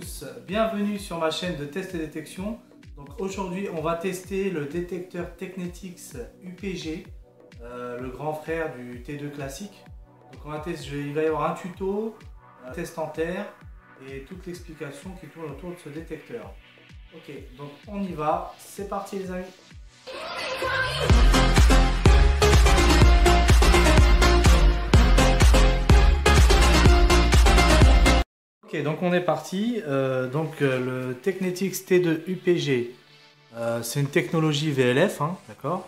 tous, bienvenue sur ma chaîne de test et détection. Donc aujourd'hui on va tester le détecteur Tecnetix UPG, le grand frère du T2 classique. Donc on va tester, il va y avoir un tuto, un test en terre et toute l'explication qui tourne autour de ce détecteur. Ok, donc on y va, c'est parti les amis. Ok, donc on est parti. Le Tecnetix T2 UPG, c'est une technologie VLF, hein, d'accord.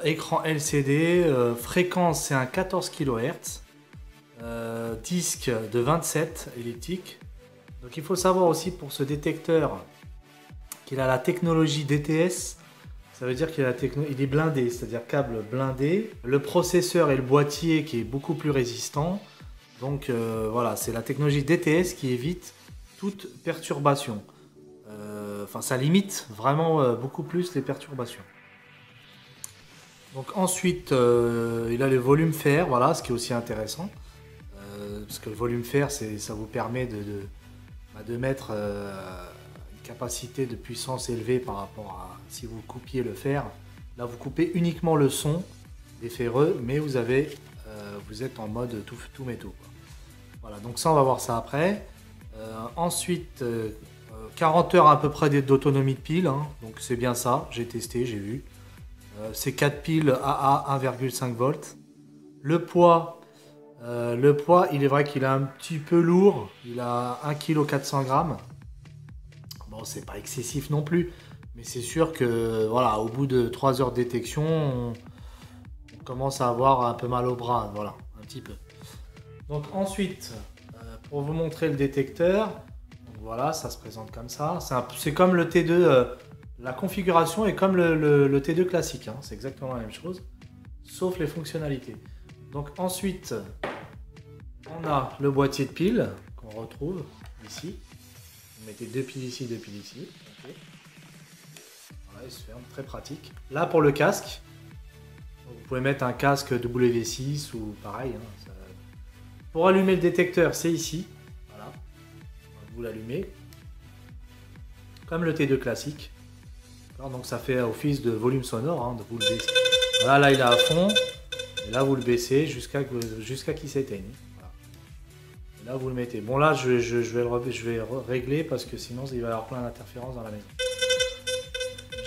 Écran LCD, fréquence c'est un 14 kHz, disque de 27 elliptique. Donc il faut savoir aussi pour ce détecteur qu'il a la technologie DTS. Ça veut dire qu'il est blindé, c'est-à-dire câble blindé. Le processeur et le boîtier qui est beaucoup plus résistant. Donc voilà, c'est la technologie DTS qui évite toute perturbation. Enfin, ça limite vraiment beaucoup plus les perturbations. Donc ensuite, il a le volume fer, voilà, ce qui est aussi intéressant. Parce que le volume fer, ça vous permet de mettre une capacité de puissance élevée par rapport à si vous coupiez le fer. Là, vous coupez uniquement le son des ferreux, mais vous êtes en mode tout métaux. Voilà, donc ça on va voir ça après. Ensuite, 40 heures à peu près d'autonomie de pile, hein, donc c'est bien ça, j'ai testé, j'ai vu. C'est 4 piles AA 1,5 volts. Le poids, il est vrai qu'il est un petit peu lourd, il a 1,4 kg. Bon, c'est pas excessif non plus, mais c'est sûr que voilà, au bout de 3 heures de détection, on commence à avoir un peu mal au bras, voilà, un petit peu. Donc ensuite, pour vous montrer le détecteur, donc voilà, ça se présente comme ça. C'est comme le T2, la configuration est comme le T2 classique, hein, c'est exactement la même chose, sauf les fonctionnalités. Donc ensuite, on a le boîtier de piles qu'on retrouve ici. Vous mettez 2 piles ici, 2 piles ici. Okay. Voilà, il se ferme, très pratique. Là pour le casque, vous pouvez mettre un casque W6 ou pareil. Hein, ça... Pour allumer le détecteur, c'est ici. Voilà. Vous l'allumez. Comme le T2 classique. Donc ça fait office de volume sonore. Hein, vous le baissez. Voilà, là il est à fond. Et là vous le baissez jusqu'à qu'il s'éteigne. Voilà. Et là vous le mettez. Bon là je vais régler parce que sinon il va y avoir plein d'interférences dans la maison.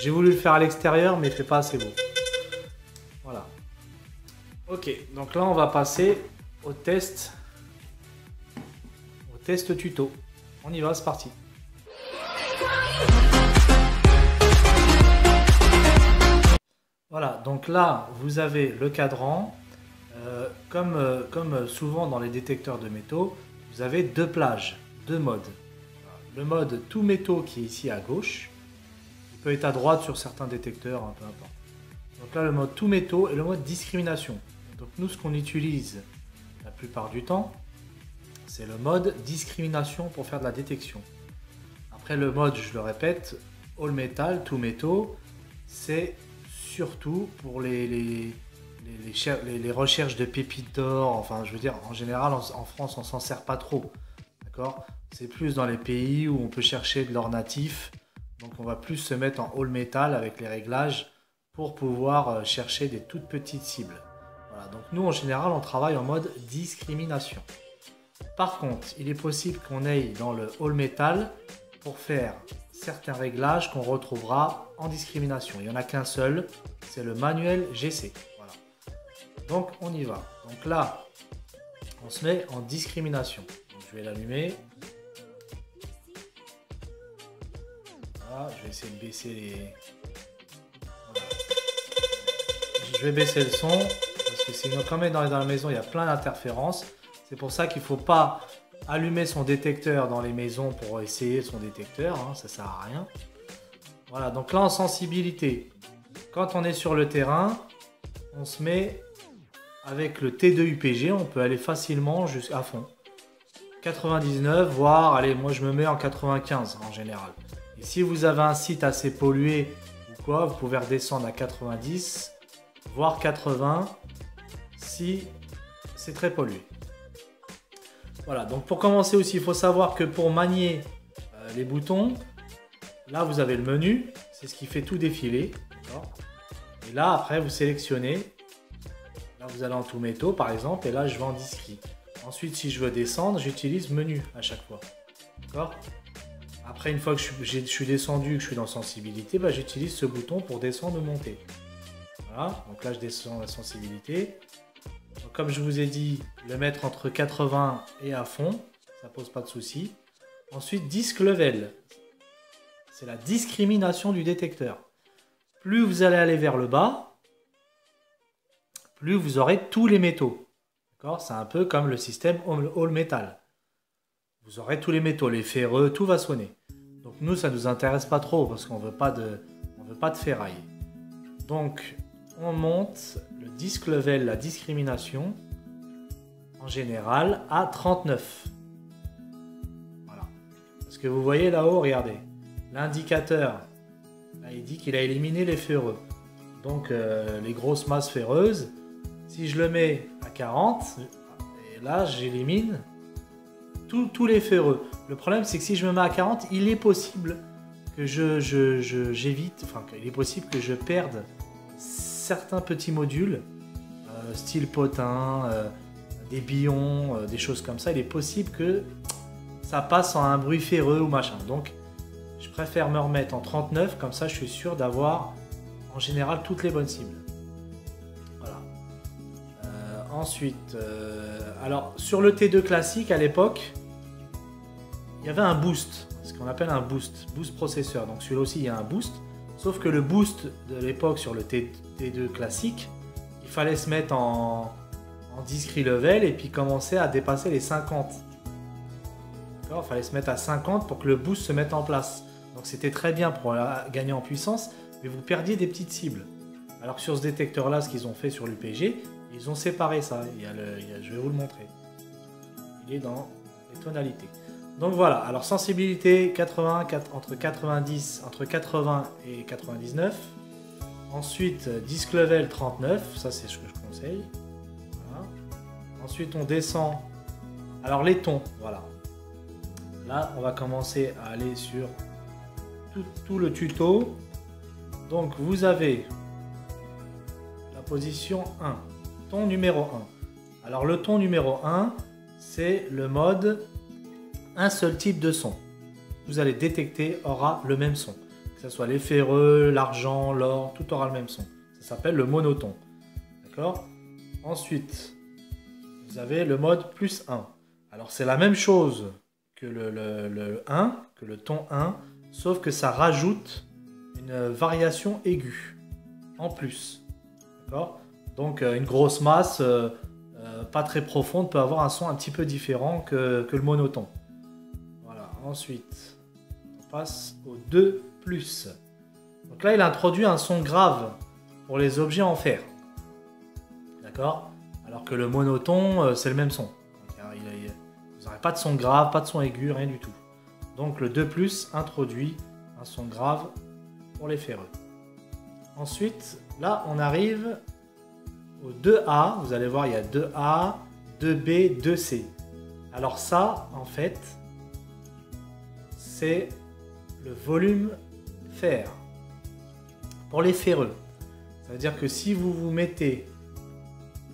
J'ai voulu le faire à l'extérieur mais il fait pas assez beau. Voilà. Ok, donc là on va passer au test tuto. On y va, c'est parti. Voilà, donc là vous avez le cadran. Comme souvent dans les détecteurs de métaux, vous avez deux plages, deux modes. Le mode tout métaux qui est ici à gauche, il peut être à droite sur certains détecteurs, hein, peu importe. Donc là le mode tout métaux et le mode discrimination. Donc nous ce qu'on utilise la plupart du temps, c'est le mode discrimination pour faire de la détection. Après le mode, je le répète, all metal, tout métaux, c'est surtout pour les recherches de pépites d'or. Enfin, je veux dire, en général, en France, on s'en sert pas trop. D'accord ? C'est plus dans les pays où on peut chercher de l'or natif. Donc, on va plus se mettre en all metal avec les réglages pour pouvoir chercher des toutes petites cibles. Voilà, donc nous, en général, on travaille en mode discrimination. Par contre, il est possible qu'on aille dans le all metal pour faire certains réglages qu'on retrouvera en discrimination. Il n'y en a qu'un seul, c'est le manuel GC. Voilà. Donc on y va. Donc là, on se met en discrimination. Donc, je vais l'allumer. Voilà, je vais essayer de baisser les... Voilà. Je vais baisser le son, parce que sinon, quand même dans la maison, il y a plein d'interférences. C'est pour ça qu'il ne faut pas allumer son détecteur dans les maisons pour essayer son détecteur, hein, ça ne sert à rien. Voilà, donc là en sensibilité, quand on est sur le terrain, on se met avec le T2 UPG, on peut aller facilement jusqu'à fond. 99, voire, allez, moi je me mets en 95 en général. Et si vous avez un site assez pollué ou quoi, vous pouvez redescendre à 90, voire 80, si c'est très pollué. Voilà, donc pour commencer aussi, il faut savoir que pour manier les boutons, là vous avez le menu, c'est ce qui fait tout défiler. Et là après vous sélectionnez, là vous allez en tout métaux par exemple, et là je vais en discret. Ensuite si je veux descendre, j'utilise menu à chaque fois. D'accord. Après une fois que je suis descendu, que je suis dans sensibilité, bah, j'utilise ce bouton pour descendre ou monter. Voilà, donc là je descends la sensibilité. Donc, comme je vous ai dit, le mettre entre 80 et à fond, ça pose pas de souci. Ensuite, disc level, c'est la discrimination du détecteur. Plus vous allez aller vers le bas, plus vous aurez tous les métaux. C'est un peu comme le système all metal. Vous aurez tous les métaux, les ferreux, tout va sonner. Donc nous, ça ne nous intéresse pas trop parce qu'on veut pas de ferraille. Donc on monte le disc level, la discrimination, en général à 39. Voilà. Parce que vous voyez là-haut, regardez, l'indicateur, là, il dit qu'il a éliminé les ferreux. Donc les grosses masses ferreuses, si je le mets à 40, et là j'élimine tous les ferreux. Le problème c'est que si je me mets à 40, il est possible que j'évite, enfin qu'il est possible que je perde certains petits modules, style potin, des billons, des choses comme ça. Il est possible que ça passe en un bruit ferreux ou machin. Donc je préfère me remettre en 39, comme ça je suis sûr d'avoir en général toutes les bonnes cibles. Voilà. Ensuite, alors sur le T2 classique à l'époque, il y avait un boost, ce qu'on appelle un boost processeur. Donc celui-là aussi il y a un boost, sauf que le boost de l'époque sur le T2 classique, il fallait se mettre en discrete level et puis commencer à dépasser les 50. Il fallait se mettre à 50 pour que le boost se mette en place. Donc c'était très bien pour gagner en puissance, mais vous perdiez des petites cibles. Alors que sur ce détecteur-là, ce qu'ils ont fait sur l'UPG, ils ont séparé ça. Je vais vous le montrer. Il est dans les tonalités. Donc voilà, alors sensibilité 80, entre 90, entre 80 et 99. Ensuite, disc level 39, ça c'est ce que je conseille. Voilà. Ensuite, on descend. Alors les tons, voilà. Là, on va commencer à aller sur tout le tuto. Donc vous avez la position 1, ton numéro 1. Alors le ton numéro 1, c'est le mode un seul type de son. Vous allez détecter aura le même son. Que ce soit les ferreux, l'argent, l'or, tout aura le même son. Ça s'appelle le monotone. D'accord? Ensuite, vous avez le mode plus 1. Alors c'est la même chose que le 1, que le ton 1, sauf que ça rajoute une variation aiguë en plus. D'accord? Donc une grosse masse pas très profonde peut avoir un son un petit peu différent que le monotone. Voilà. Ensuite, on passe au 2+. Donc là, il a introduit un son grave pour les objets en fer. D'accord? Alors que le monotone, c'est le même son. Vous n'aurez pas de son grave, pas de son aigu, rien du tout. Donc le 2+ introduit un son grave pour les ferreux. Ensuite, là, on arrive au 2A. Vous allez voir, il y a 2A, 2B, 2C. Alors ça, en fait, c'est le volume fer pour les ferreux. Ça veut dire que si vous mettez,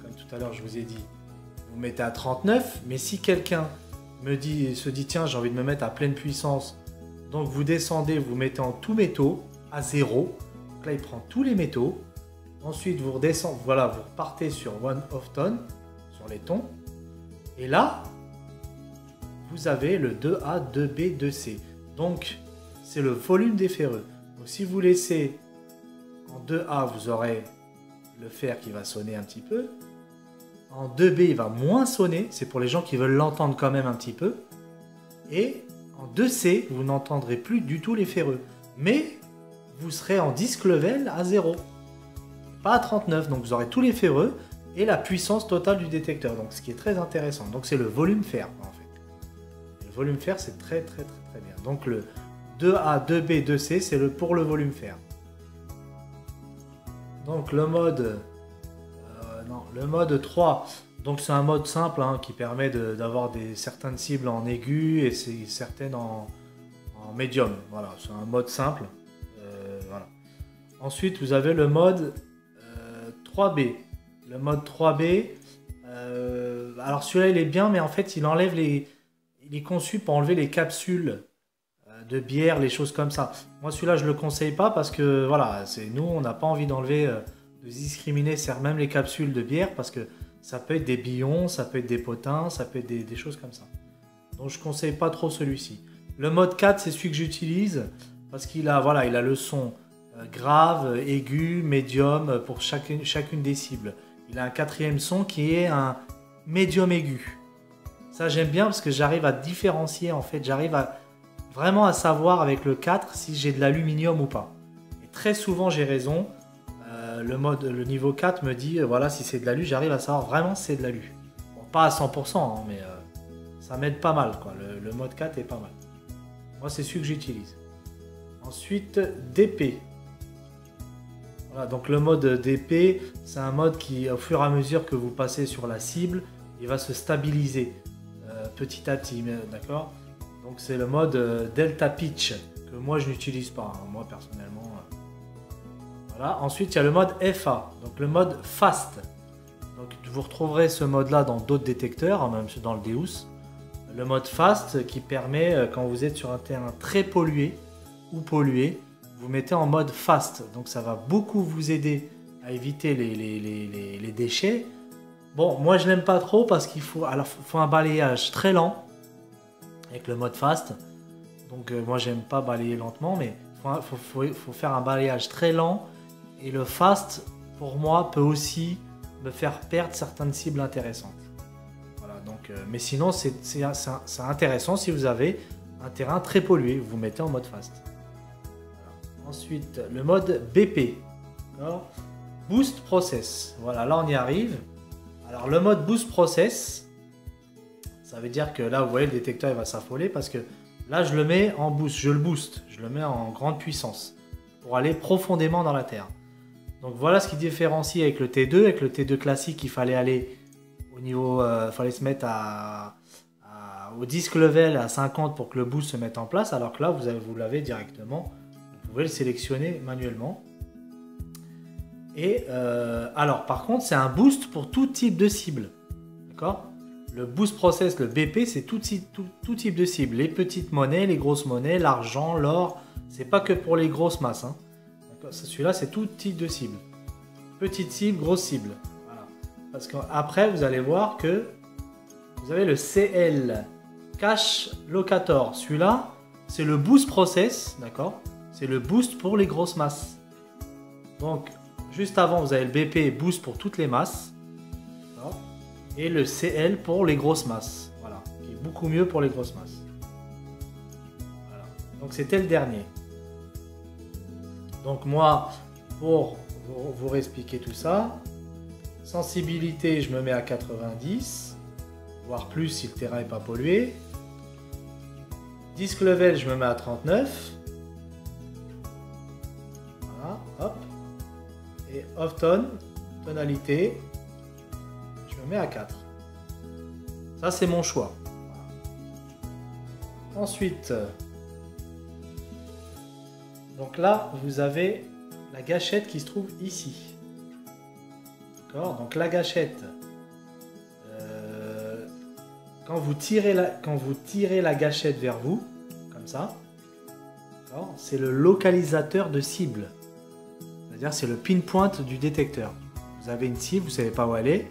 comme tout à l'heure je vous ai dit, vous mettez à 39, mais si quelqu'un se dit tiens, j'ai envie de me mettre à pleine puissance, donc vous descendez, vous mettez en tout métaux à 0. Donc là il prend tous les métaux. Ensuite vous redescendez, voilà, vous repartez sur one off tone, sur les tons, et là vous avez le 2A, 2B, 2C. Donc c'est le volume des ferreux. Donc si vous laissez en 2A, vous aurez le fer qui va sonner un petit peu. En 2B, il va moins sonner. C'est pour les gens qui veulent l'entendre quand même un petit peu. Et en 2C, vous n'entendrez plus du tout les ferreux. Mais vous serez en disc level à 0. Pas à 39. Donc vous aurez tous les ferreux et la puissance totale du détecteur. Donc ce qui est très intéressant. Donc c'est le volume fer en fait. Et le volume fer, c'est très très très très bien. Donc le 2A, 2B, 2C, c'est pour le volume fer. Donc le mode... le mode 3, donc c'est un mode simple qui permet d'avoir certaines cibles en aigu et certaines en en médium. Voilà, c'est un mode simple. Voilà. Ensuite, vous avez le mode 3B. Le mode 3B, alors celui-là il est bien, mais en fait il enlève il est conçu pour enlever les capsules de bière, les choses comme ça. Moi celui-là je le conseille pas parce que voilà, nous on n'a pas envie d'enlever, de discriminer même les capsules de bière parce que ça peut être des billons, ça peut être des potins, ça peut être des choses comme ça. Donc je conseille pas trop celui-ci. Le mode 4 c'est celui que j'utilise parce qu'il a, voilà, il a le son grave, aigu, médium pour chacune des cibles. Il a un quatrième son qui est un médium aigu. Ça j'aime bien parce que j'arrive à différencier en fait, j'arrive vraiment à savoir avec le 4 si j'ai de l'aluminium ou pas. Et très souvent j'ai raison, le niveau 4 me dit voilà si c'est de l'alu, j'arrive à savoir vraiment si c'est de l'alu. Bon, pas à 100% hein, mais ça m'aide pas mal quoi. Le mode 4 est pas mal. Moi c'est celui que j'utilise. Ensuite DP. Voilà, donc le mode DP, c'est un mode qui, au fur et à mesure que vous passez sur la cible, il va se stabiliser petit à petit, d'accord? Donc c'est le mode Delta Pitch, que moi je n'utilise pas, hein, moi personnellement. Voilà. Ensuite, il y a le mode FA, donc le mode Fast. Donc vous retrouverez ce mode-là dans d'autres détecteurs, hein, même dans le Deus. Le mode Fast qui permet, quand vous êtes sur un terrain très pollué ou pollué, vous mettez en mode fast, donc ça va beaucoup vous aider à éviter les déchets. Bon, moi je l'aime pas trop parce qu'il faut un balayage très lent avec le mode fast. Donc moi j'aime pas balayer lentement, mais faut faire un balayage très lent. Et le fast, pour moi, peut aussi me faire perdre certaines cibles intéressantes. Voilà, donc, mais sinon c'est intéressant si vous avez un terrain très pollué, vous mettez en mode fast. Ensuite, le mode BP, Boost Process. Voilà, là on y arrive. Alors le mode Boost Process, ça veut dire que là vous voyez le détecteur il va s'affoler parce que là je le mets en boost, je le booste, je le mets en grande puissance pour aller profondément dans la terre. Donc voilà ce qui différencie avec le T2. Avec le T2 classique, il fallait aller au niveau, fallait se mettre au disque level à 50 pour que le boost se mette en place, alors que là vous l'avez directement. Vous pouvez le sélectionner manuellement. Et alors par contre c'est un boost pour tout type de cible. D'accord? Le boost process, le BP, c'est tout type de cible. Les petites monnaies, les grosses monnaies, l'argent, l'or. C'est pas que pour les grosses masses. Hein. Celui-là c'est tout type de cible. Petite cible, grosse cible. Voilà. Parce qu'après vous allez voir que vous avez le CL Cache Locator. Celui-là c'est le boost process. D'accord? C'est le boost pour les grosses masses. Donc, juste avant, vous avez le BP boost pour toutes les masses. Et le CL pour les grosses masses. Voilà. Qui est beaucoup mieux pour les grosses masses. Voilà. Donc, c'était le dernier. Donc, moi, pour vous réexpliquer tout ça, sensibilité, je me mets à 90, voire plus si le terrain n'est pas pollué. Disque level, je me mets à 39. Hop. Et off tone, tonalité, je me mets à 4. Ça c'est mon choix. Voilà. Ensuite, donc là vous avez la gâchette qui se trouve ici. D'accord? Donc la gâchette, quand vous tirez la gâchette vers vous, comme ça, c'est le localisateur de cible. C'est-à-dire c'est le pinpoint du détecteur. Vous avez une cible, vous ne savez pas où elle est,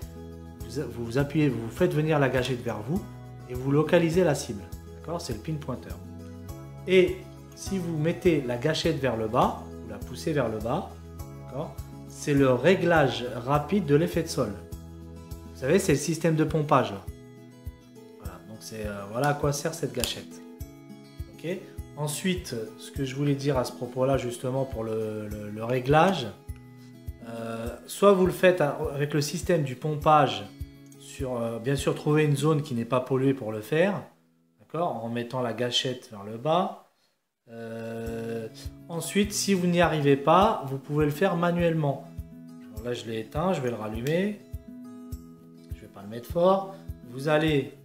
vous appuyez, vous faites venir la gâchette vers vous et vous localisez la cible. D'accord? C'est le pinpointer. Et si vous mettez la gâchette vers le bas, vous la poussez vers le bas, c'est le réglage rapide de l'effet de sol. Vous savez, c'est le système de pompage. Là. Voilà, donc voilà à quoi sert cette gâchette. Ok. Ensuite, ce que je voulais dire à ce propos-là, justement, pour le réglage, soit vous le faites avec le système du pompage, bien sûr, trouver une zone qui n'est pas polluée pour le faire, d'accord, en mettant la gâchette vers le bas. Ensuite, si vous n'y arrivez pas, vous pouvez le faire manuellement. Alors là, je l'ai éteint, je vais le rallumer. Je ne vais pas le mettre fort. Vous allez...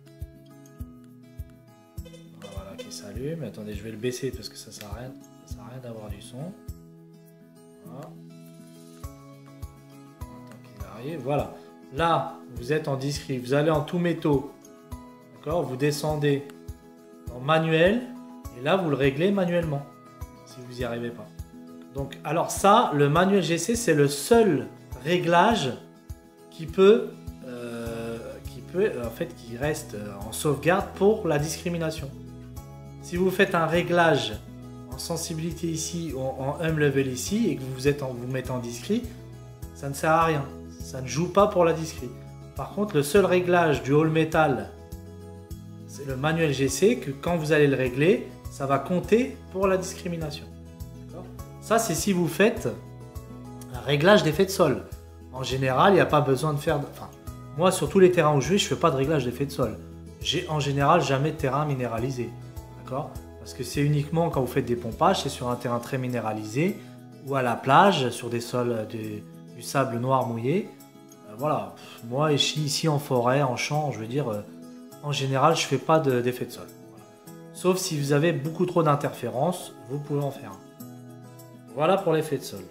Voilà, qui s'allume. s'allume. Attendez, je vais le baisser parce que ça sert à rien, ça sert à rien d'avoir du son. Voilà. Attends qu'il arrive. Voilà. Là, vous êtes en discret. Vous allez en tout métaux. D'accord? Vous descendez en manuel. Et là, vous le réglez manuellement. Si vous n'y arrivez pas. Donc, alors ça, le manuel GC, c'est le seul réglage qui peut, en fait, qui reste en sauvegarde pour la discrimination. Si vous faites un réglage en sensibilité ici ou en hum level ici et que vous mettez en discret, ça ne sert à rien. Ça ne joue pas pour la discret. Par contre, le seul réglage du all metal, c'est le manuel GC que quand vous allez le régler, ça va compter pour la discrimination. Ça, c'est si vous faites un réglage d'effet de sol. En général, il n'y a pas besoin de faire... Enfin, moi, sur tous les terrains où je vais, je ne fais pas de réglage d'effet de sol. J'ai en général jamais de terrain minéralisé. D'accord? Parce que c'est uniquement quand vous faites des pompages, c'est sur un terrain très minéralisé ou à la plage, sur des sols, du sable noir mouillé. Voilà. Moi, ici en forêt, en champ, je veux dire, en général, je ne fais pas d'effet de sol. Voilà. Sauf si vous avez beaucoup trop d'interférences, vous pouvez en faire un. Voilà pour l'effet de sol.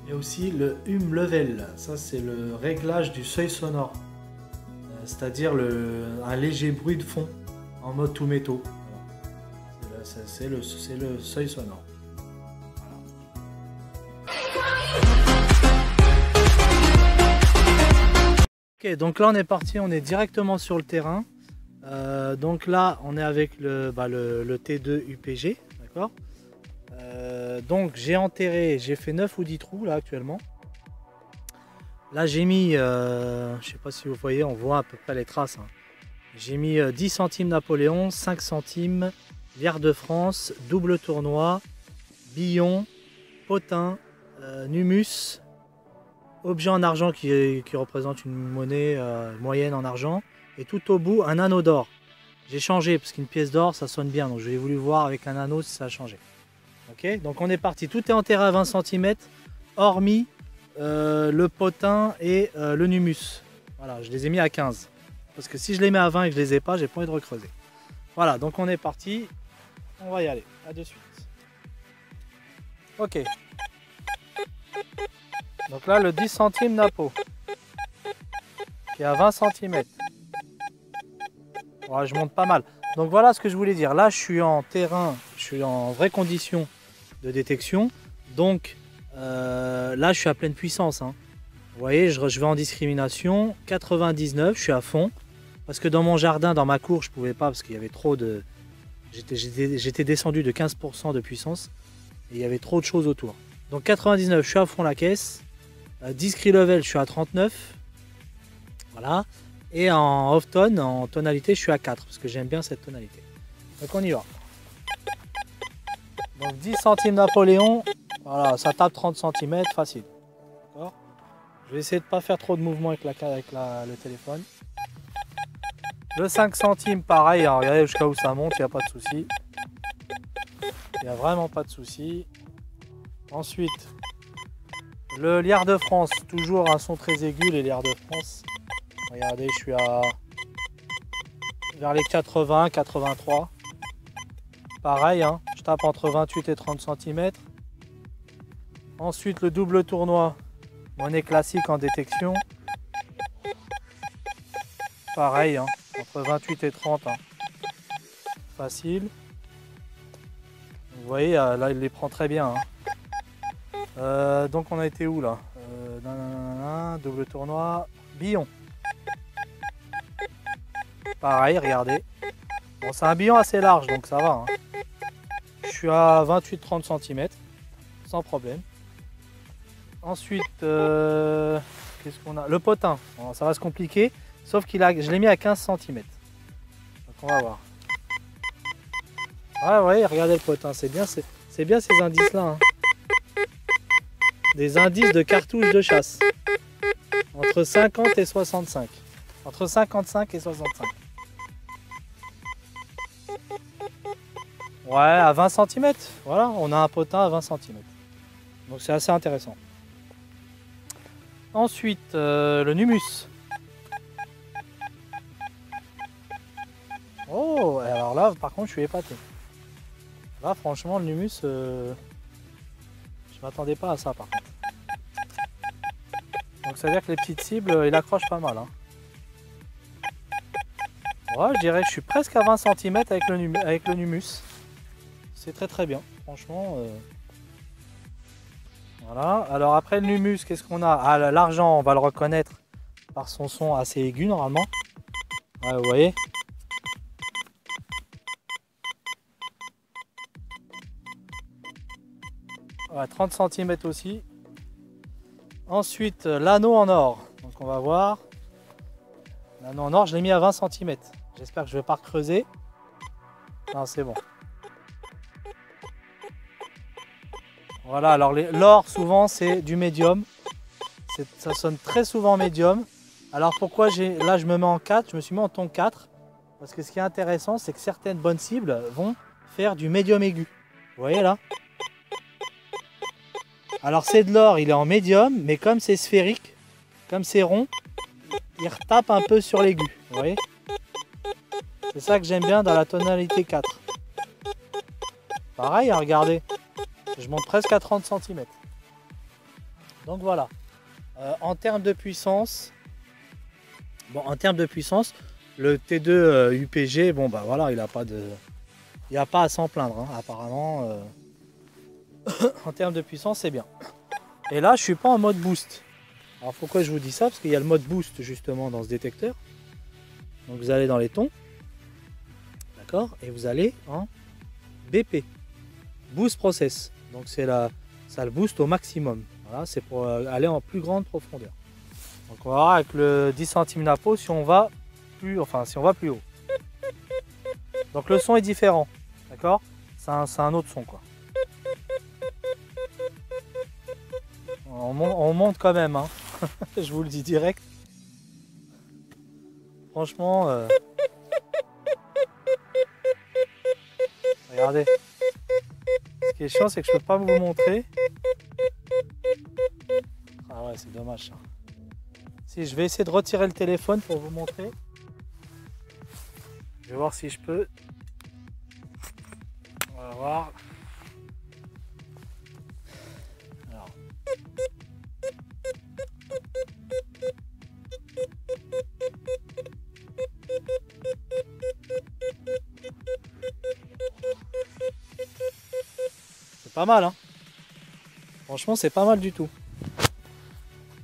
Il y a aussi le hum level. Ça, c'est le réglage du seuil sonore. C'est-à-dire un léger bruit de fond en mode tout métaux. Voilà. C'est le seuil sonore. Voilà. Ok, donc là on est parti, on est directement sur le terrain. Donc là on est avec le T2 UPG, d'accord. Donc j'ai enterré, j'ai fait 9 ou 10 trous là actuellement. Là j'ai mis, je sais pas si vous voyez, on voit à peu près les traces. Hein. J'ai mis 10 centimes Napoléon, 5 centimes, Liard de France, double tournoi, billon, potin, numus, objet en argent qui représente une monnaie moyenne en argent. Et tout au bout, un anneau d'or. J'ai changé parce qu'une pièce d'or, ça sonne bien. Donc j'ai voulu voir avec un anneau si ça a changé. Ok, donc on est parti. Tout est enterré à 20 cm, hormis le potin et le numus. Voilà, je les ai mis à 15. Parce que si je les mets à 20 et que je les ai pas, j'ai pas envie de recreuser. Voilà, donc on est parti. On va y aller. À de suite. Ok. Donc là, le 10 centimes Napo. Qui est à 20 cm. Ouais, je monte pas mal. Donc voilà ce que je voulais dire. Là, je suis en terrain, je suis en vraie condition de détection. Donc là, je suis à pleine puissance. Hein. Vous voyez, je vais en discrimination. 99, je suis à fond. Parce que dans mon jardin, dans ma cour, je pouvais pas parce qu'il y avait trop de... J'étais descendu de 15% de puissance. Et il y avait trop de choses autour. Donc 99, je suis à fond la caisse. Discret level, je suis à 39. Voilà. Et en off-tone, en tonalité, je suis à 4 parce que j'aime bien cette tonalité. Donc on y va. Donc 10 centimes Napoléon, voilà, ça tape 30 cm, facile. Je vais essayer de ne pas faire trop de mouvements avec le téléphone. Le 5 centimes, pareil, alors regardez jusqu'à où ça monte, il n'y a pas de souci. Il n'y a vraiment pas de souci. Ensuite, le Liard de France, toujours un son très aigu, les Liards de France. Regardez, je suis vers les 80, 83. Pareil, hein, je tape entre 28 et 30 cm. Ensuite, le double tournoi, monnaie classique en détection. Pareil, hein, entre 28 et 30. Hein. Facile. Vous voyez, là, il les prend très bien. Hein. Donc, on a été où là? Double tournoi, billon. Pareil, regardez. Bon, c'est un billon assez large, donc ça va. Hein. Je suis à 28-30 cm, sans problème. Ensuite, qu'est-ce qu'on a? Le potin. Bon, ça va se compliquer, sauf je l'ai mis à 15 cm. Donc on va voir. Ah ouais, regardez le potin, c'est bien ces indices-là. Hein. Des indices de cartouches de chasse. Entre 50 et 65. Entre 55 et 65. Ouais, à 20 cm. Voilà, on a un potin à 20 cm. Donc c'est assez intéressant. Ensuite, le numus. Oh, alors là, par contre, je suis épaté. Là, franchement, le Numus, je m'attendais pas à ça, par contre. Donc, ça veut dire que les petites cibles, il accroche pas mal. Hein. Ouais, je dirais que je suis presque à 20 cm avec le Numus. C'est très très bien, franchement. Voilà. Alors après le Numus, qu'est-ce qu'on a? Ah, l'argent, on va le reconnaître par son son assez aigu normalement. Ouais, vous voyez. Ouais, 30 cm aussi. Ensuite, l'anneau en or. Donc on va voir. L'anneau en or, je l'ai mis à 20 cm. J'espère que je ne vais pas creuser. Non, c'est bon. Voilà, alors l'or, souvent, c'est du médium. Ça sonne très souvent médium. Alors pourquoi là, je me mets en 4, je me suis mis en ton 4. Parce que ce qui est intéressant, c'est que certaines bonnes cibles vont faire du médium aigu. Vous voyez là? Alors c'est de l'or, il est en médium, mais comme c'est sphérique, comme c'est rond, il retape un peu sur l'aigu. Vous voyez? C'est ça que j'aime bien dans la tonalité 4. Pareil, hein, regardez. Je monte presque à 30 cm. Donc voilà. En termes de puissance, le T2 UPG, bon bah voilà, il n'y a pas à s'en plaindre, hein, apparemment. En termes de puissance, c'est bien. Et là, je suis pas en mode boost. Alors pourquoi je vous dis ça? Parce qu'il y a le mode boost justement dans ce détecteur. Donc vous allez dans les tons, d'accord, et vous allez en BP, boost process. Donc ça le booste au maximum. Voilà, c'est pour aller en plus grande profondeur. Donc on va voir avec le 10 centimes napo si on va plus haut. Donc le son est différent, d'accord? C'est un autre son quoi. On monte quand même, hein. Je vous le dis direct. Franchement, regardez. Ce qui est chiant, c'est que je peux pas vous montrer. Ah ouais, c'est dommage ça. Si, je vais essayer de retirer le téléphone pour vous montrer. Je vais voir si je peux. On va voir. Alors. C'est pas mal, hein. Franchement, c'est pas mal du tout.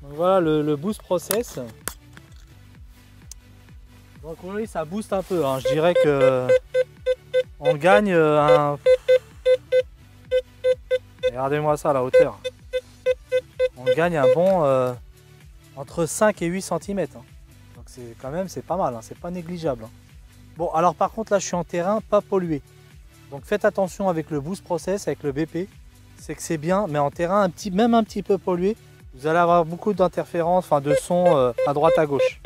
Donc voilà le boost process. Donc oui, ça booste un peu, hein. Je dirais que on gagne un... Regardez-moi ça, la hauteur. On gagne un bon entre 5 et 8 cm. Hein. Donc c'est quand même, c'est pas mal, hein. C'est pas négligeable. Hein. Bon, alors par contre là, je suis en terrain pas pollué. Donc faites attention avec le boost process, avec le BP. C'est que c'est bien, mais en terrain même un petit peu pollué, vous allez avoir beaucoup d'interférences, enfin de sons à droite à gauche.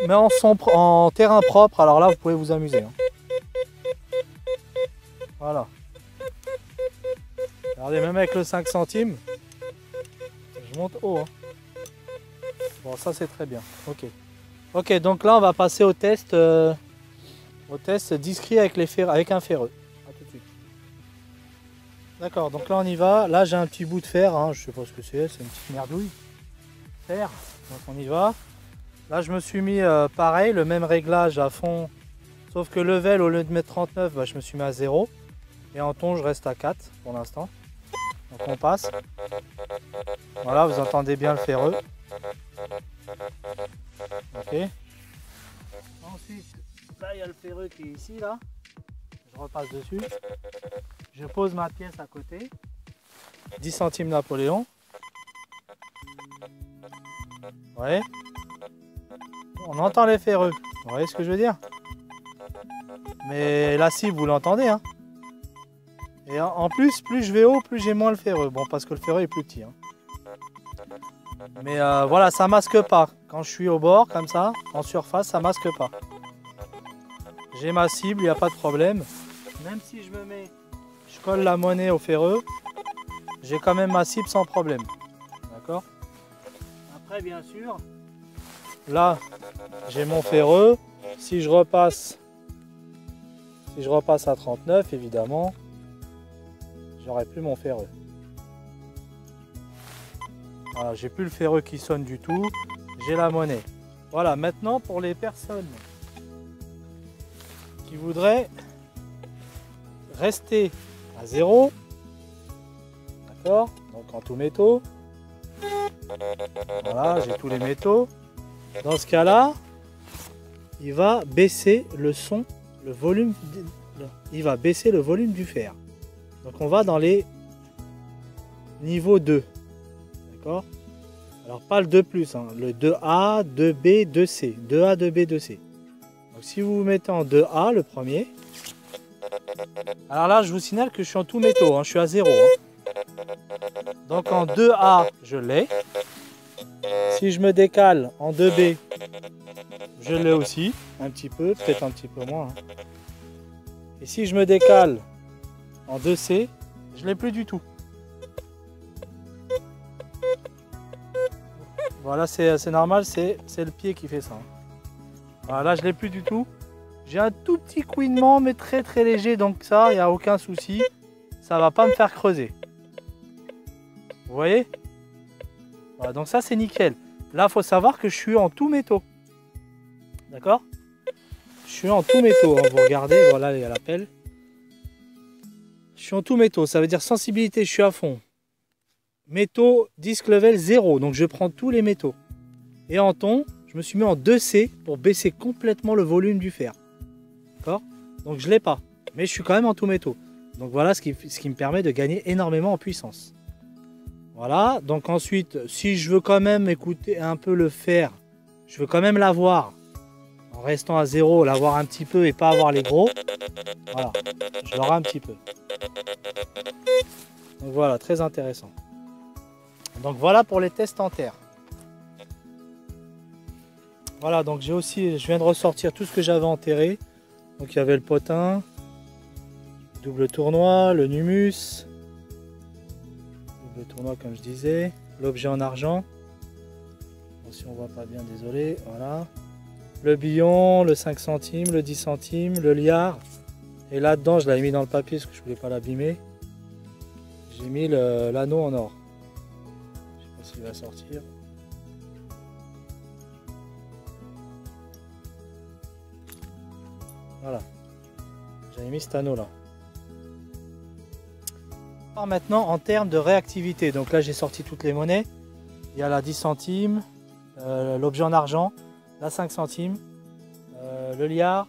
Mais en terrain propre, alors là vous pouvez vous amuser. Hein. Voilà. Regardez, même avec le 5 centimes, je monte haut. Hein. Bon, ça c'est très bien. Ok. Ok, donc là on va passer au test discret avec un ferreux. A tout de suite. D'accord, donc là on y va. Là j'ai un petit bout de fer, hein. Je sais pas ce que c'est une petite merdouille. Fer, donc on y va. Là je me suis mis pareil, le même réglage à fond. Sauf que level, au lieu de mettre 39, bah, je me suis mis à 0. Et en ton je reste à 4 pour l'instant. Donc on passe. Voilà, vous entendez bien le ferreux. Ok. Ensuite, là il y a le ferreux qui est ici, là. Je repasse dessus. Je pose ma pièce à côté. 10 centimes Napoléon. Ouais. On entend les ferreux. Vous voyez ce que je veux dire? Mais la cible, vous l'entendez, hein? Et en plus, plus je vais haut, plus j'ai moins le ferreux. Bon, parce que le ferreux est plus petit. Hein. Mais voilà, ça masque pas. Quand je suis au bord, comme ça, en surface, ça masque pas. J'ai ma cible, il n'y a pas de problème. Même si je colle la monnaie au ferreux, j'ai quand même ma cible sans problème. D'accord? Après, bien sûr, là, j'ai mon ferreux. Si je repasse Si je repasse à 39, évidemment, j'aurai plus mon ferreux. Voilà, j'ai plus le ferreux qui sonne du tout, j'ai la monnaie. Voilà, maintenant pour les personnes qui voudraient rester à 0, d'accord, donc en tout métaux. Voilà, j'ai tous les métaux. Dans ce cas-là, il va baisser le son, le volume, il va baisser le volume du fer. Donc on va dans les niveaux 2. D'accord? Alors pas le 2+, hein, le 2A, 2B, 2C. 2A, 2B, 2C. Donc si vous vous mettez en 2A, le premier. Alors là, je vous signale que je suis en tout métaux, hein, je suis à 0. Hein. Donc en 2A, je l'ai. Si je me décale en 2B, je l'ai aussi, un petit peu, peut-être un petit peu moins. Hein. Et si je me décale en 2C, je ne l'ai plus du tout. Voilà, c'est normal, c'est le pied qui fait ça. Voilà, là je ne l'ai plus du tout. J'ai un tout petit couinement, mais très très léger, donc ça, il n'y a aucun souci. Ça ne va pas me faire creuser. Vous voyez? Voilà, donc ça c'est nickel. Là, il faut savoir que je suis en tout métaux. D'accord? Je suis en tout métaux, hein. Vous regardez, voilà, il y a l'appel. Je suis en tout métaux, ça veut dire sensibilité, je suis à fond. Métaux, disque level 0, donc je prends tous les métaux. Et en ton, je me suis mis en 2C pour baisser complètement le volume du fer. D'accord? Donc je ne l'ai pas, mais je suis quand même en tout métaux. Donc voilà ce qui me permet de gagner énormément en puissance. Voilà, donc ensuite, si je veux quand même écouter un peu le fer, je veux quand même l'avoir, en restant à 0, l'avoir un petit peu et pas avoir les gros. Voilà, je l'aurai un petit peu. Donc voilà, très intéressant. Donc voilà pour les tests en terre. Voilà, donc j'ai aussi, je viens de ressortir tout ce que j'avais enterré. Donc il y avait le potin, double tournoi, le numus, double tournoi comme je disais, l'objet en argent. Bon, si on voit pas bien, désolé, voilà. Le billon, le 5 centimes, le 10 centimes, le liard. Et là-dedans, je l'avais mis dans le papier parce que je voulais pas l'abîmer. J'ai mis l'anneau en or. Je sais pas s'il va sortir. Voilà. J'avais mis cet anneau là. Alors maintenant en termes de réactivité. Donc là j'ai sorti toutes les monnaies. Il y a la 10 centimes, l'objet en argent, la 5 centimes, le liard.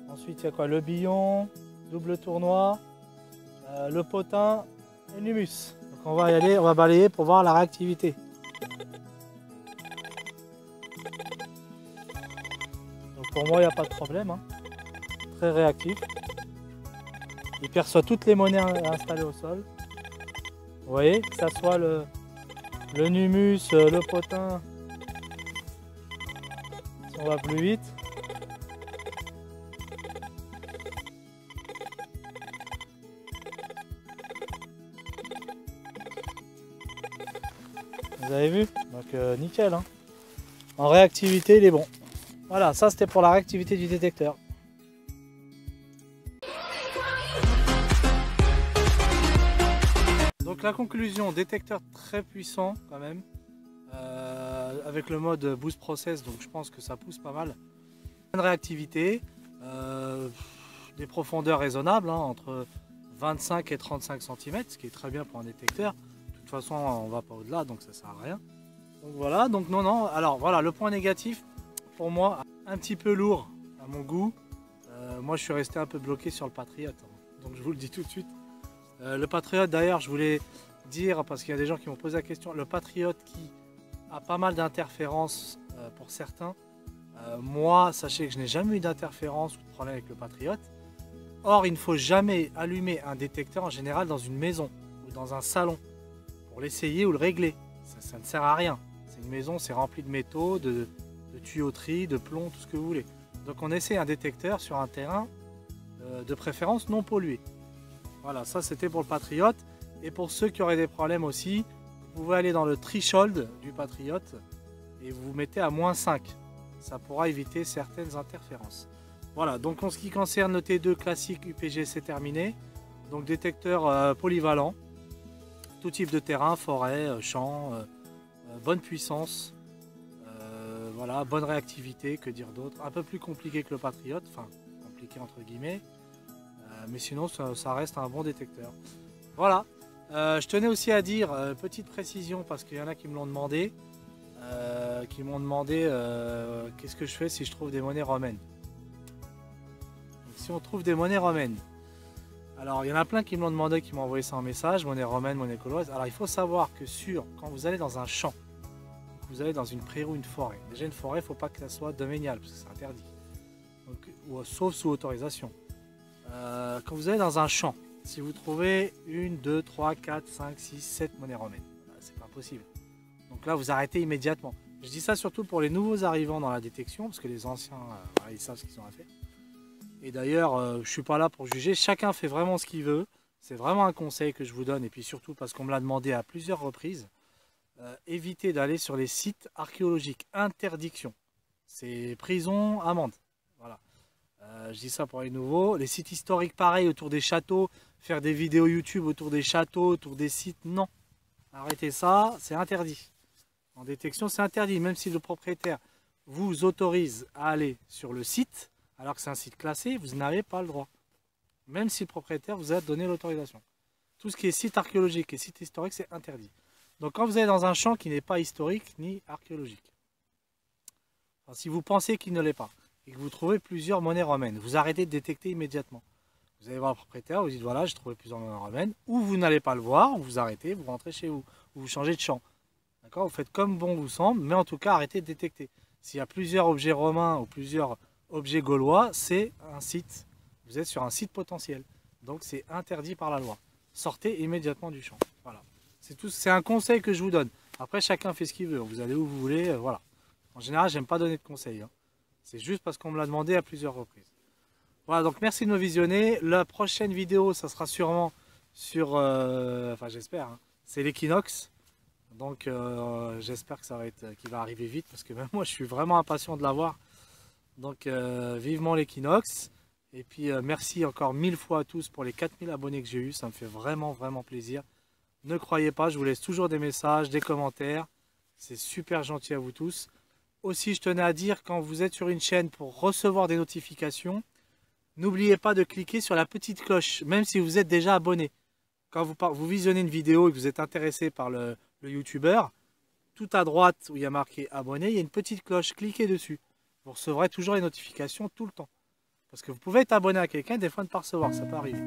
Ensuite il y a quoi? Le billon, double tournoi, le potin et le numus. Donc on va y aller, on va balayer pour voir la réactivité. Donc pour moi il n'y a pas de problème, hein. Très réactif. Il perçoit toutes les monnaies installées au sol. Vous voyez, que ça soit le numus, le potin. Si on va plus vite. Vous avez vu? Donc nickel, hein. En réactivité, il est bon. Voilà, ça c'était pour la réactivité du détecteur. Donc la conclusion, détecteur très puissant quand même, avec le mode boost process, donc je pense que ça pousse pas mal. Une réactivité, des profondeurs raisonnables, hein, entre 25 et 35 cm, ce qui est très bien pour un détecteur. De toute façon, on va pas au-delà, donc ça sert à rien. Donc voilà, donc non, alors voilà, le point négatif, pour moi, un petit peu lourd à mon goût. Moi je suis resté un peu bloqué sur le Patriot, donc je vous le dis tout de suite. Le Patriot d'ailleurs, je voulais dire, parce qu'il y a des gens qui m'ont posé la question, le Patriot qui a pas mal d'interférences pour certains. Moi, sachez que je n'ai jamais eu d'interférence ou de problème avec le Patriot. Or, il ne faut jamais allumer un détecteur en général dans une maison ou dans un salon pour l'essayer ou le régler. Ça ne sert à rien. C'est une maison, c'est rempli de métaux, de tuyauterie, de plomb, tout ce que vous voulez. Donc on essaie un détecteur sur un terrain de préférence non pollué. Voilà, ça c'était pour le Patriot. Et pour ceux qui auraient des problèmes aussi, vous pouvez aller dans le threshold du Patriot et vous vous mettez à -5. Ça pourra éviter certaines interférences. Voilà, donc en ce qui concerne le T2 classique UPG, c'est terminé. Donc détecteur polyvalent, tout type de terrain, forêt, champ, bonne puissance, voilà, bonne réactivité, que dire d'autre. Un peu plus compliqué que le Patriot, enfin compliqué entre guillemets, mais sinon ça reste un bon détecteur. Voilà, je tenais aussi à dire, petite précision, parce qu'il y en a qui me l'ont demandé, qu'est-ce que je fais si je trouve des monnaies romaines. Donc, si on trouve des monnaies romaines, alors il y en a plein qui me l'ont demandé, qui m'ont envoyé ça en message, monnaie romaine, monnaie gauloise. Alors il faut savoir que quand vous allez dans un champ, vous allez dans une prairie ou une forêt, déjà une forêt, il ne faut pas que ça soit domaniale, parce que c'est interdit, donc, sauf sous autorisation. Quand vous allez dans un champ, si vous trouvez 1, 2, 3, 4, 5, 6, 7 monnaies romaines, c'est pas possible. Donc là, vous arrêtez immédiatement. Je dis ça surtout pour les nouveaux arrivants dans la détection, parce que les anciens, ils savent ce qu'ils ont à faire. Et d'ailleurs, je ne suis pas là pour juger, chacun fait vraiment ce qu'il veut. C'est vraiment un conseil que je vous donne, et puis surtout parce qu'on me l'a demandé à plusieurs reprises. Évitez d'aller sur les sites archéologiques. Interdiction. C'est prison, amende. Voilà. Je dis ça pour les nouveaux. Les sites historiques, pareil, autour des châteaux. Faire des vidéos YouTube autour des châteaux, autour des sites, non. Arrêtez ça, c'est interdit. En détection, c'est interdit. Même si le propriétaire vous autorise à aller sur le site, alors que c'est un site classé, vous n'avez pas le droit. Même si le propriétaire vous a donné l'autorisation. Tout ce qui est site archéologique et site historique, c'est interdit. Donc quand vous allez dans un champ qui n'est pas historique ni archéologique, enfin, si vous pensez qu'il ne l'est pas, et que vous trouvez plusieurs monnaies romaines, vous arrêtez de détecter immédiatement. Vous allez voir le propriétaire, vous dites voilà, j'ai trouvé plusieurs monnaies romaines, ou vous n'allez pas le voir, vous arrêtez, vous rentrez chez vous, ou vous changez de champ. D'accord ? Vous faites comme bon vous semble, mais en tout cas arrêtez de détecter. S'il y a plusieurs objets romains ou plusieurs objets gaulois, c'est un site. Vous êtes sur un site potentiel. Donc c'est interdit par la loi. Sortez immédiatement du champ. Voilà. C'est tout. C'est un conseil que je vous donne. Après, chacun fait ce qu'il veut. Vous allez où vous voulez. Voilà. En général, j'aime pas donner de conseils. C'est juste parce qu'on me l'a demandé à plusieurs reprises. Voilà. Donc merci de me visionner. La prochaine vidéo, ça sera sûrement sur. Enfin, j'espère. C'est l'équinoxe. Donc j'espère que ça va être, qu'il va arriver vite parce que même moi, je suis vraiment impatient de l'avoir. Donc vivement l'équinoxe. Et puis merci encore 1000 fois à tous pour les 4000 abonnés que j'ai eu. Ça me fait vraiment plaisir. Ne croyez pas, je vous laisse toujours des messages, des commentaires. C'est super gentil à vous tous. Aussi, je tenais à dire, quand vous êtes sur une chaîne pour recevoir des notifications, n'oubliez pas de cliquer sur la petite cloche, même si vous êtes déjà abonné. Quand vous visionnez une vidéo et que vous êtes intéressé par le youtubeur, tout à droite où il y a marqué abonné, il y a une petite cloche, cliquez dessus. Vous recevrez toujours les notifications tout le temps. Parce que vous pouvez être abonné à quelqu'un et des fois ne pas recevoir, ça peut arriver.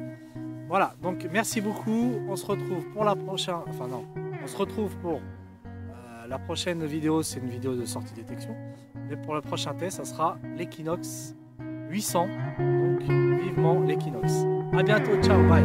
Voilà, donc merci beaucoup. On se retrouve pour la prochaine. Enfin non, on se retrouve pour la prochaine vidéo. C'est une vidéo de sortie détection. Mais pour le prochain test, ça sera l'équinoxe 800. Donc vivement l'équinoxe. A bientôt, ciao, bye.